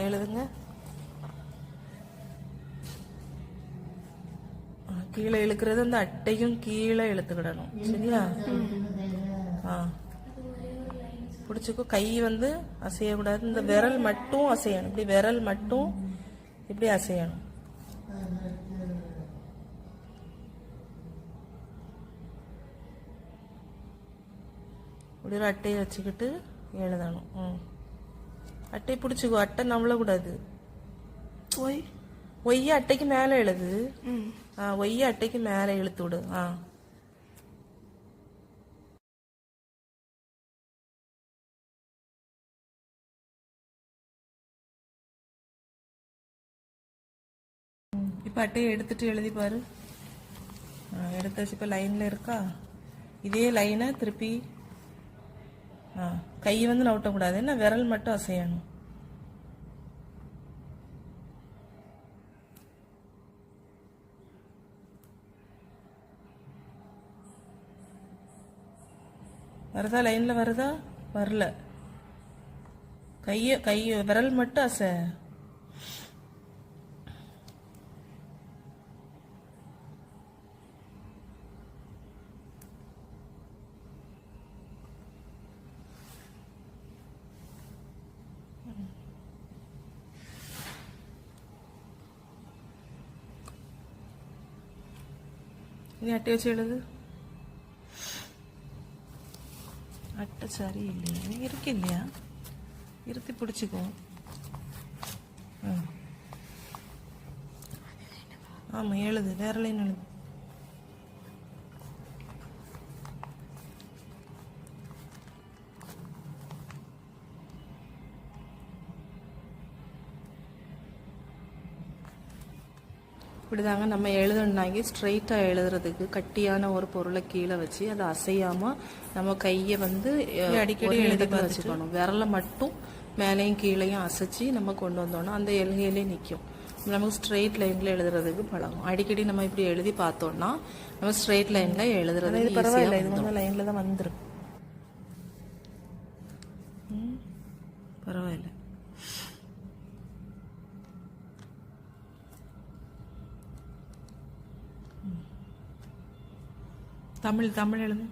எழுதுங்க. கீழே இழுக்கிறது அந்த அட்டையும் கீழே இழுத்துக்கிடணும். சரியா? பிடிச்சிக்கோ. கை வந்து அசையக்கூடாது. இந்த விரல் மட்டும் அசையணும். இப்படி விரல் மட்டும் இப்படி அசையணும். இப்படி ஒரு அட்டையை வச்சுக்கிட்டு எழுதணும். அட்டை பிடிச்சிக்கோ. அட்டை நவளக்கூடாது. ஒய்ய அட்டைக்கு மேலே எழுது. ஒய்ய அட்டைக்கு மேலே இழுத்து விடு. இப்போ அட்டையை எடுத்துட்டு எழுதி பாரு. எடுத்தாச்சு. இப்போ லைனில் இருக்கா? இதே லைனை திருப்பி கை வந்து நவட்டக்கூடாது. என்ன விரல் மட்டும் அசையணும். வருதா? லைன்ல வருதா? வரல. கை விரல் மட்டும் அசை. இனி அட்டை வச்சு எழுது. அட்டை சரி இல்லையா? இருக்கு இல்லையா? இருத்தி பிடிச்சிக்கோ. ஆமாம், எழுது. வேற லைன் எழுது. இப்படிதாங்க நம்ம எழுதணுன்னாங்க. ஸ்ட்ரெயிட்டாக எழுதுறதுக்கு கட்டியான ஒரு பொருளை கீழே வச்சு அதை அசையாமல் நம்ம கையை வந்து அடிக்கடி எழுதி வச்சுக்கணும். விரலை மட்டும் மேலேயும் கீழேயும் அசைச்சு நம்ம கொண்டு வந்தோம்னா அந்த எல்கையிலே நிற்கும். நமக்கு ஸ்ட்ரெயிட் லைனில் எழுதுறதுக்கு பழகும். அடிக்கடி நம்ம இப்படி எழுதி பார்த்தோம்னா நம்ம ஸ்ட்ரெயிட் லைனில் எழுதுறது பரவாயில்ல. இது வந்து லைனில் தான் வந்துடும். பரவாயில்ல. தமிழ் எழுது.